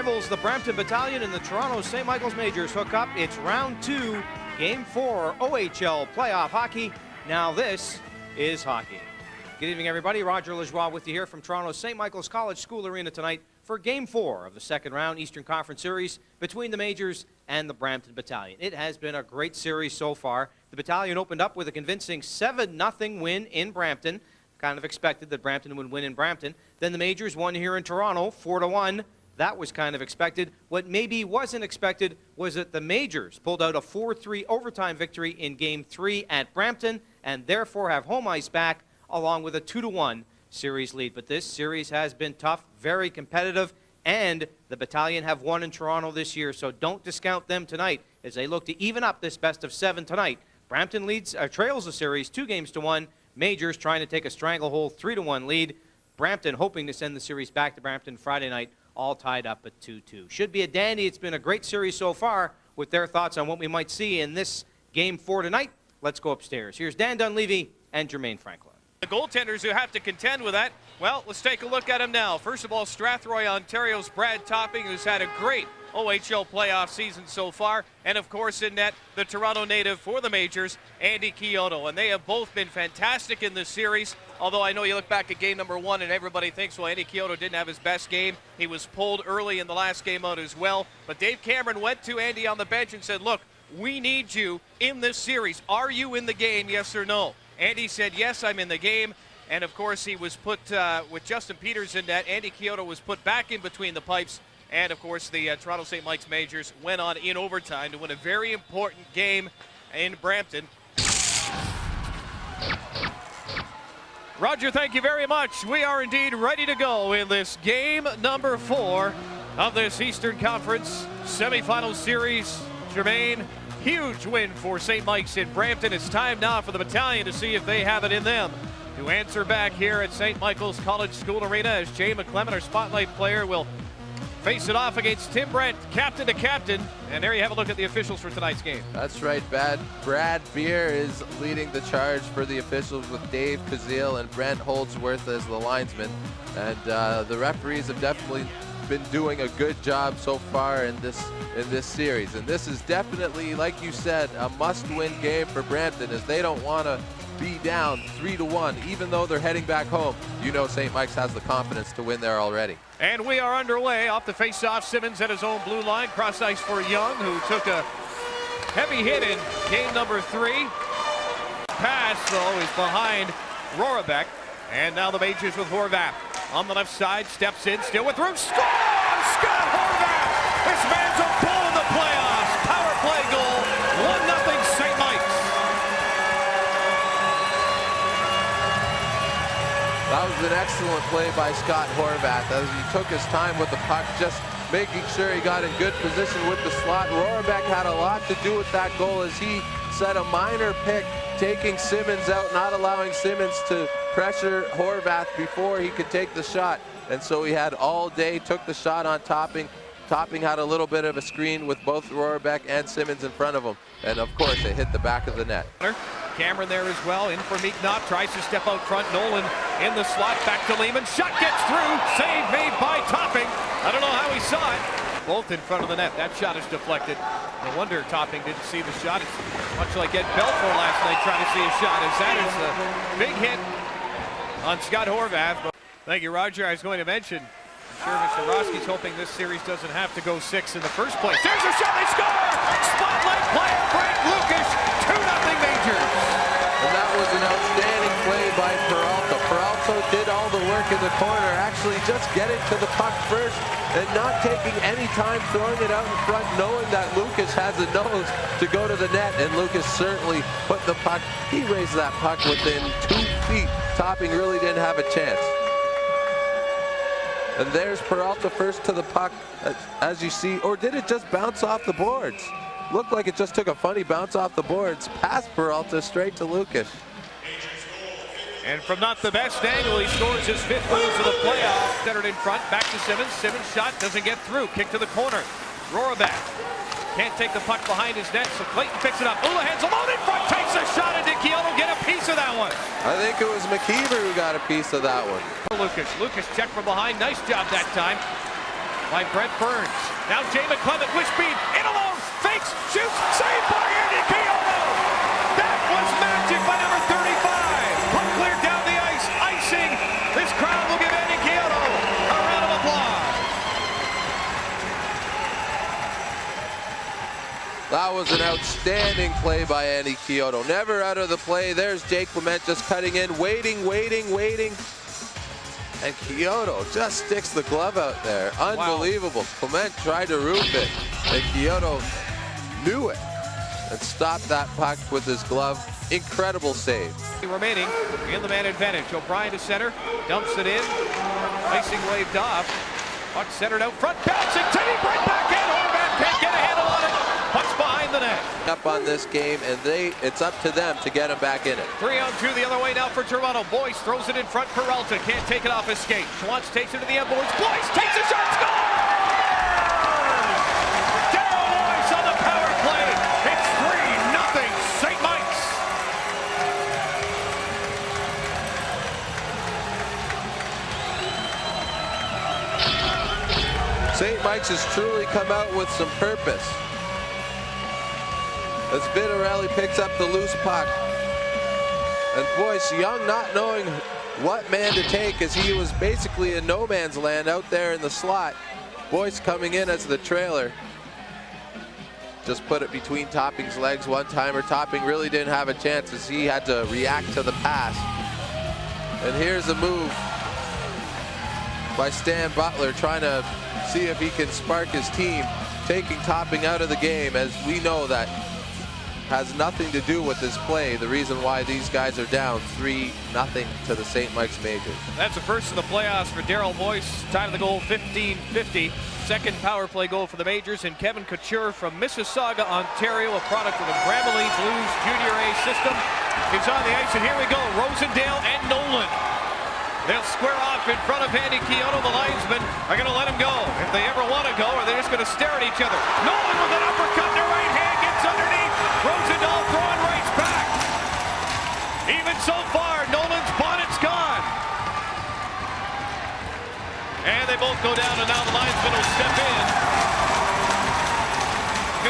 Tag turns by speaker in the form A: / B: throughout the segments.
A: rivals, the Brampton Battalion and the Toronto St.Michaels Majors hook up. It's round 2, game 4, OHL playoff hockey. Now this is hockey. Good evening, everybody. Roger Lajoie with you here from Toronto St. Michaels College School Arena tonight for game 4 of the second round Eastern Conference Series between the Majors and the Brampton Battalion. It has been a great series so far. The Battalion opened up with a convincing 7-0 win in Brampton. Kind of expected that Brampton would win in Brampton. Then the Majors won here in Toronto, 4-1. That was kind of expected. What maybe wasn't expected was that the Majors pulled out a 4-3 overtime victory in Game 3 at Brampton and therefore have home ice back along with a 2-1 series lead. But this series has been tough, very competitive, and the Battalion have won in Toronto this year, so don't discount them tonight as they look to even up this best of 7 tonight. Brampton trails the series 2-1. Majors trying to take a stranglehold 3-1 lead. Brampton hoping to send the series back to Brampton Friday night, all tied up at 2-2. Should be a dandy. It's been a great series so far. With their thoughts on what we might see in this Game 4 tonight, let's go upstairs. Here's Dan Dunleavy and Jermaine Franklin.
B: The goaltenders who have to contend with that, well, let's take a look at them now. First of all, Strathroy, Ontario's Brad Topping, who's had a great OHL playoff season so far. And of course in net, the Toronto native for the Majors, Andy Chiodo. And they have both been fantastic in this series. Although I know you look back at game number 1 and everybody thinks, well, Andy Chiodo didn't have his best game. He was pulled early in the last game out as well. But Dave Cameron went to Andy on the bench and said, look, we need you in this series. Are you in the game, yes or no? Andy said, yes, I'm in the game. And of course he was put, with Justin Peters in net, Andy Chiodo was put back in between the pipes. And, of course, the Toronto St. Michaels Majors went on in overtime to win a very important game in Brampton. Roger, thank you very much. We are indeed ready to go in this game number 4 of this Eastern Conference semifinal series. Jermaine, huge win for St. Mike's in Brampton. It's time now for the Battalion to see if they have it in them to answer back here at St. Michaels College School Arena as Jay McClement, our spotlight player, will face it off against Tim Brent, captain to captain. And there you have a look at the officials for tonight's game.
C: That's right, Brad Beer is leading the charge for the officials with Dave Kazil and Brent Holdsworth as the linesman. And the referees have definitely been doing a good job so far in this series. And this is definitely, like you said, a must-win game for Brampton as they don't want to be down 3-1, even though they're heading back home. You know St. Mike's has the confidence to win there already.
B: And we are underway. Off the face-off, Simmons at his own blue line. Cross ice for Young, who took a heavy hit in game number 3. Pass, though, is behind Rorabeck. And now the Majors with Horvath. On the left side, steps in, still with room. Score! Scott Horvath! This man's a bull in the playoffs. Power play goal. 1-0 St. Mike's.
C: That was an excellent play by Scott Horvath as he took his time with the puck, just making sure he got in good position with the slot. Rorabeck had a lot to do with that goal as he set a minor pick, taking Simmons out, not allowing Simmons to pressure Horvath before he could take the shot. And so he had all day, took the shot on Topping. Topping had a little bit of a screen with both Rorabeck and Simmons in front of him. And of course, it hit the back of the net.
B: Cameron there as well, in for Meeknop, tries to step out front. Nolan in the slot, back to Lehman. Shot gets through, save made by Topping. I don't know how he saw it. Both in front of the net. That shot is deflected. No wonder Topping didn't see the shot. It's much like Ed Belfour last night trying to see a shot, as that is a big hit on Scott Horvath. Thank you, Roger. I was going to mention, I'm sure Mr. Roski's hoping this series doesn't have to go 6 in the first place. There's a shot, they score! Spotlight player, Frank Lucas, 2-0 Majors.
C: And that was an outstanding play by Peralta. Peralta did all the work in the corner, actually just getting to the puck first and not taking any time throwing it out in front, knowing that Lucas has a nose to go to the net, and Lucas certainly put the puck, he raised that puck within 2 feet. Topping really didn't have a chance. And there's Peralta first to the puck, as you see, or did it just bounce off the boards? Looked like it just took a funny bounce off the boards, past Peralta, straight to Lucas.
B: And from not the best angle, he scores his 5th goal of the playoffs. Centered in front, back to Simmons. Simmons' shot doesn't get through. Kick to the corner. Rorabeck can't take the puck behind his net, so Clayton picks it up. Houlihan's alone in front, takes a shot, and Dickiello get a piece of that one.
C: I think it was McKeever who got a piece of that one.
B: Lucas checked from behind. Nice job that time. by Brent Burns. Now Jay McClement with speed, in alone, fakes, shoots, saved by Andy Kyoto! That was magic by number 35. Puck cleared down the ice, icing. This crowd will give Andy Kyoto a round of applause.
C: That was an outstanding play by Andy Kyoto. Never out of the play. There's Jake Clement just cutting in, waiting. And Kyoto just sticks the glove out there. Unbelievable. Wow. Clement tried to roof it, and Kyoto knew it and stopped that puck with his glove. Incredible save.
B: Remaining in the man advantage. O'Brien to center, dumps it in. Icing waved off. Puck centered out front, bouncing, Teddy Brent back in. Horvat can't get a handle on it. Puck's behind the net.
C: Up on this game, and it's up to them to get him back in it.
B: 3-on-2 the other way now for Toronto. Boyce throws it in front. Peralta can't take it off his skate. Schwantz takes it to the end boards. Boyce takes a shot, scores! Darryl Boyce on the power play. It's 3-0 St. Mike's.
C: St. Mike's has truly come out with some purpose. As Vitarelli picks up the loose puck. And Boyce Young not knowing what man to take, as he was basically in no man's land out there in the slot. Boyce coming in as the trailer. Just put it between Topping's legs one time, or Topping really didn't have a chance as he had to react to the pass. And here's a move by Stan Butler trying to see if he can spark his team, taking Topping out of the game, as we know that has nothing to do with this play. The reason why these guys are down 3-0 to the St. Mike's Majors.
B: That's the first in the playoffs for Darryl Boyce. Time of the goal 15:50. Second power play goal for the Majors, and Kevin Couture from Mississauga, Ontario, a product of the Bramalea Blues Junior A system, is on the ice, and here we go. Rosendale and Nolan. They'll square off in front of Andy Kyoto. The linesmen are going to let him go if they ever want to go, or they're just going to stare at each other. Nolan with an uppercut in the right hand, gets underneath. Rosendahl throwing rights back. Even so far, Nolan's bonnet's gone. And they both go down, and now the linesman will step in.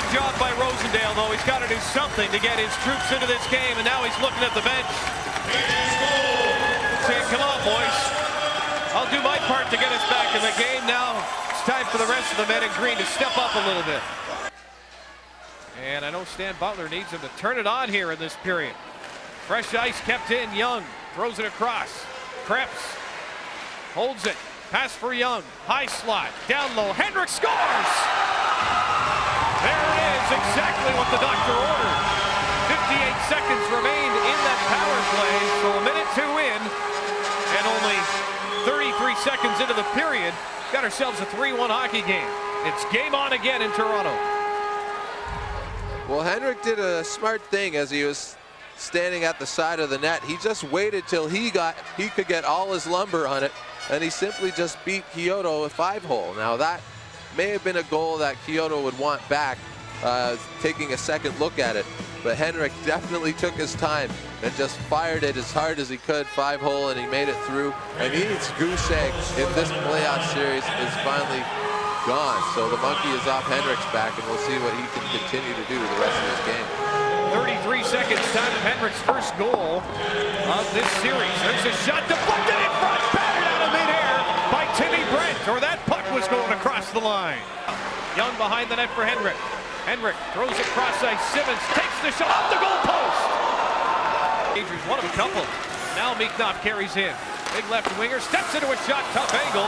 B: Good job by Rosendahl, though. He's got to do something to get his troops into this game, and now he's looking at the bench. Saying, come on, boys. I'll do my part to get us back in the game. Now it's time for the rest of the men in green to step up a little bit. And I know Stan Butler needs him to turn it on here in this period. Fresh ice kept in. Young throws it across. Krebs holds it. Pass for Young. High slot. Down low. Hendrick scores! There it is. Exactly what the doctor ordered. 58 seconds remained in that power play. So a minute to win. And only 33 seconds into the period. Got ourselves a 3-1 hockey game. It's game on again in Toronto.
C: Well, Hendrick did a smart thing as he was standing at the side of the net. He just waited till he could get all his lumber on it, and he simply just beat Kyoto a 5-hole. Now that may have been a goal that Kyoto would want back, taking a second look at it. But Hendrick definitely took his time and just fired it as hard as he could, 5-hole, and he made it through. And he's goose egg in this playoff series is finally gone. So the monkey is off Hendrick's back, and we'll see what he can continue to do the rest of this game.
B: 33 seconds, time of Hendrick's first goal of this series. There's a shot deflected in front, batted out of midair by Timmy Brent, or that puck was going across the line. Young behind the net for Hendrick. Hendrick throws it cross ice. Simmons takes the shot off the goal post. Majors, one of a couple. Now Meeknoff carries in. Big left winger steps into a shot, tough angle,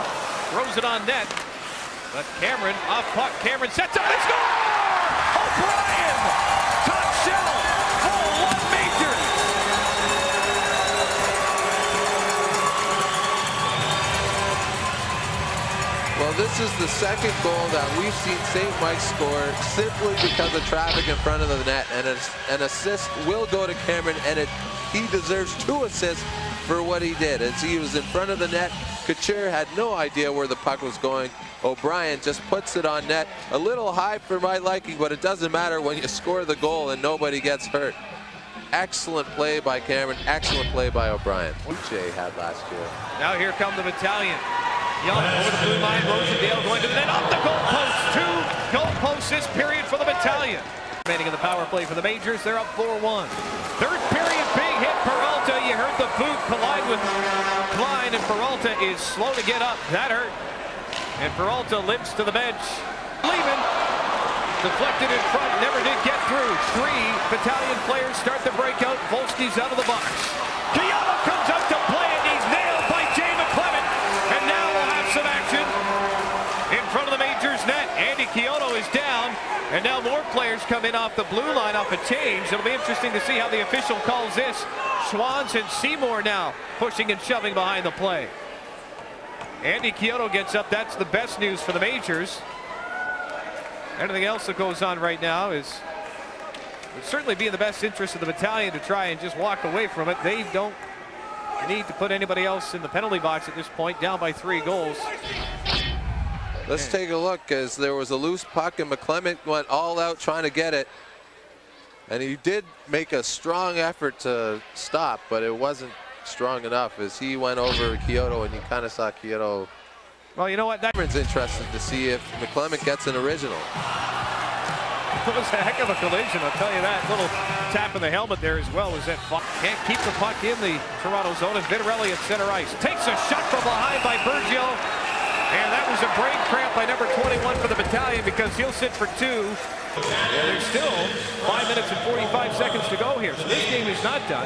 B: throws it on net. But Cameron, off puck, Cameron sets up and scores! O'Brien! Top shelf! 4-1 Majors!
C: Well, this is the second goal that we've seen St. Mike's score simply because of traffic in front of the net. And an assist will go to Cameron, and he deserves 2 assists for what he did. As he was in front of the net, Couture had no idea where the puck was going. O'Brien just puts it on net. A little high for my liking, but it doesn't matter when you score the goal and nobody gets hurt. Excellent play by Cameron. Excellent play by O'Brien. Uche had last year.
B: Now here come the Battalion. Young over the blue line. Rosendale going to the net. Off the goalpost. 2 goalposts this period for the Battalion. Remaining in the power play for the Majors. They're up 4-1. Third period, big hit. Peralta. You heard the boot collide with Klein, and Peralta is slow to get up. That hurt. And Peralta limps to the bench. Leaving. Deflected in front. Never did get through. 3 Battalion players start the breakout. Volsky's out of the box. Kyoto comes up to play, and he's nailed by Jay McClement. And now we'll have some action in front of the Majors net. Andy Kyoto is down, and now more players come in off the blue line off a change. It'll be interesting to see how the official calls this. Schwans and Seymour now pushing and shoving behind the play. Andy Kyoto gets up. That's the best news for the Majors. Anything else that goes on right now would certainly be in the best interest of the Battalion to try and just walk away from it. They don't need to put anybody else in the penalty box at this point, down by 3 goals.
C: Let's take a look, as there was a loose puck and McClement went all out trying to get it. And he did make a strong effort to stop, but it wasn't strong enough as he went over Kyoto, and you kind of saw Kyoto.
B: Well, you know what?
C: Everyone's interested to see if McClement gets an original.
B: It was a heck of a collision, I'll tell you that. Little tap in the helmet there as well. Was that can't keep the puck in the Toronto zone, and Vitarelli at center ice takes a shot from behind by Bergio, and that was a brain cramp by number 21 for the Battalion, because he'll sit for 2. And there's still 5 minutes and 45 seconds to go here, so this game is not done.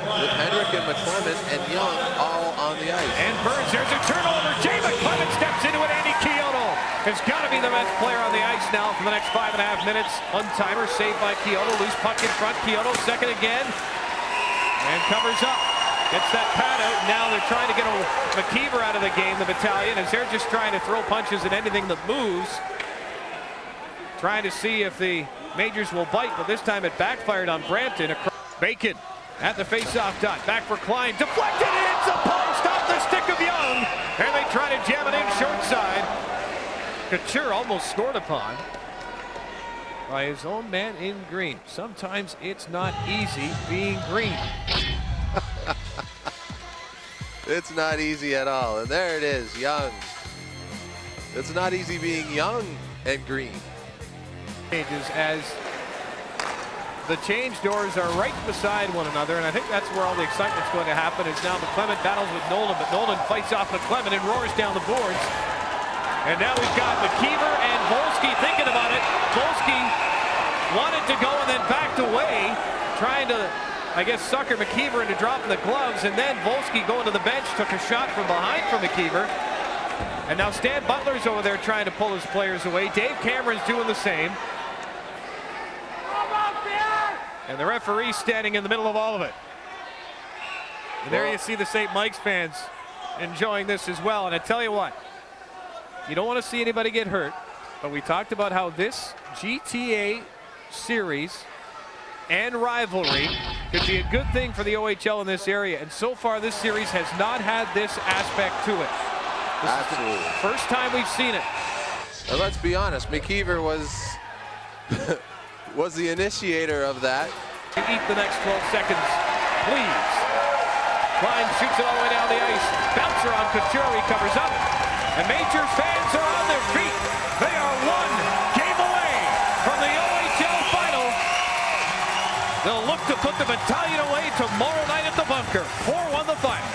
C: With Henrik and McClement and Young all on the ice.
B: And Burns, there's a turnover. Jay McClement steps into it. Andy Kyoto has got to be the best player on the ice now for the next 5.5 minutes. One-timer saved by Kyoto. Loose puck in front. Kyoto second again. And covers up. Gets that pad out. Now they're trying to get McKeever out of the game, the Battalion, as they're just trying to throw punches at anything that moves. Trying to see if the Majors will bite, but this time it backfired on Brampton. Bacon at the face-off dot. Back for Klein. Deflected. It's a post off the stick of Young. And they try to jam it in short side. Couture almost scored upon by his own man in green. Sometimes it's not easy being green.
C: It's not easy at all. And there it is, Young. It's not easy being young and green.
B: Changes as the change doors are right beside one another, and I think that's where all the excitement's going to happen. Is now McClement battles with Nolan, but Nolan fights off McClement and roars down the boards. And now we've got McKeever and Volsky thinking about it. Volsky wanted to go and then backed away, trying to, I guess, sucker McKeever into dropping the gloves, and then Volsky going to the bench, took a shot from behind from McKeever. And now Stan Butler's over there trying to pull his players away. Dave Cameron's doing the same. And the referee standing in the middle of all of it. And there you see the St. Mike's fans enjoying this as well. And I tell you what, you don't want to see anybody get hurt, but we talked about how this GTA series and rivalry could be a good thing for the OHL in this area. And so far, this series has not had this aspect to it. This
C: Absolutely.
B: is the first time we've seen it.
C: And let's be honest, McKeever was was the initiator of that.
B: Eat the next 12 seconds, please. Klein shoots it all the way down the ice. Bouncer on Couture, he covers up. And Majors fans are on their feet. They are 1 game away from the OHL final. They'll look to put the Battalion away tomorrow night at the bunker. 4-1 the final.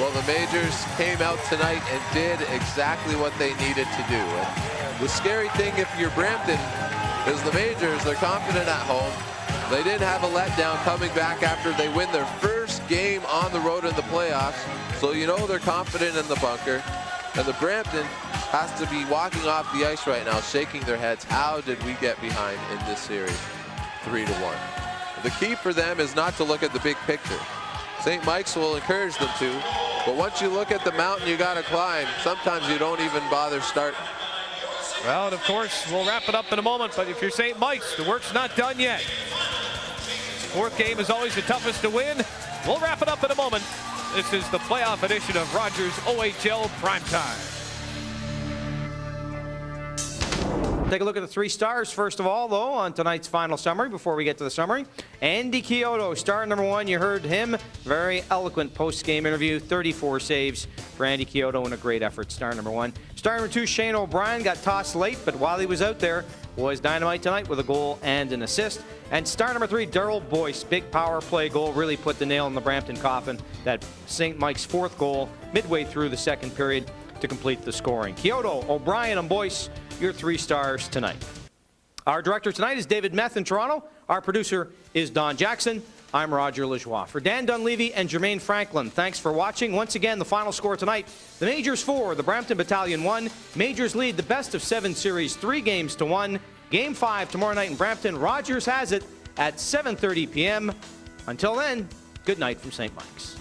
C: Well, the Majors came out tonight and did exactly what they needed to do. And the scary thing, if you're Brampton, is the Majors, they're confident at home. They didn't have a letdown coming back after they win their first game on the road in the playoffs. So you know they're confident in the bunker. And the Brampton has to be walking off the ice right now, shaking their heads. How did we get behind in this series 3-1? The key for them is not to look at the big picture. St. Mike's will encourage them to, but once you look at the mountain you got to climb, sometimes you don't even bother starting.
B: Well, and of course, we'll wrap it up in a moment, but if you're St. Mike's, the work's not done yet. Fourth game is always the toughest to win. We'll wrap it up in a moment. This is the playoff edition of Rogers OHL Primetime.
A: Take a look at the 3 stars first of all, though, on tonight's final summary before we get to the summary. Andy Chiodo, star number 1. You heard him. Very eloquent post-game interview. 34 saves for Andy Chiodo and a great effort. Star number 1. Star number 2, Shane O'Brien, got tossed late, but while he was out there, was dynamite tonight with a goal and an assist. And star number 3, Darryl Boyce, big power play goal, really put the nail in the Brampton coffin. That St. Mike's 4th goal midway through the 2nd period to complete the scoring. Chiodo, O'Brien, and Boyce, your 3 stars tonight. Our director tonight is David Meth in Toronto. Our producer is Don Jackson. I'm Roger Lajoie. For Dan Dunleavy and Jermaine Franklin, thanks for watching. Once again, the final score tonight, the Majors 4, the Brampton Battalion 1. Majors lead the best of 7 series 3 games to 1. Game 5 tomorrow night in Brampton. Rogers has it at 7:30 p.m. Until then, good night from St. Mike's.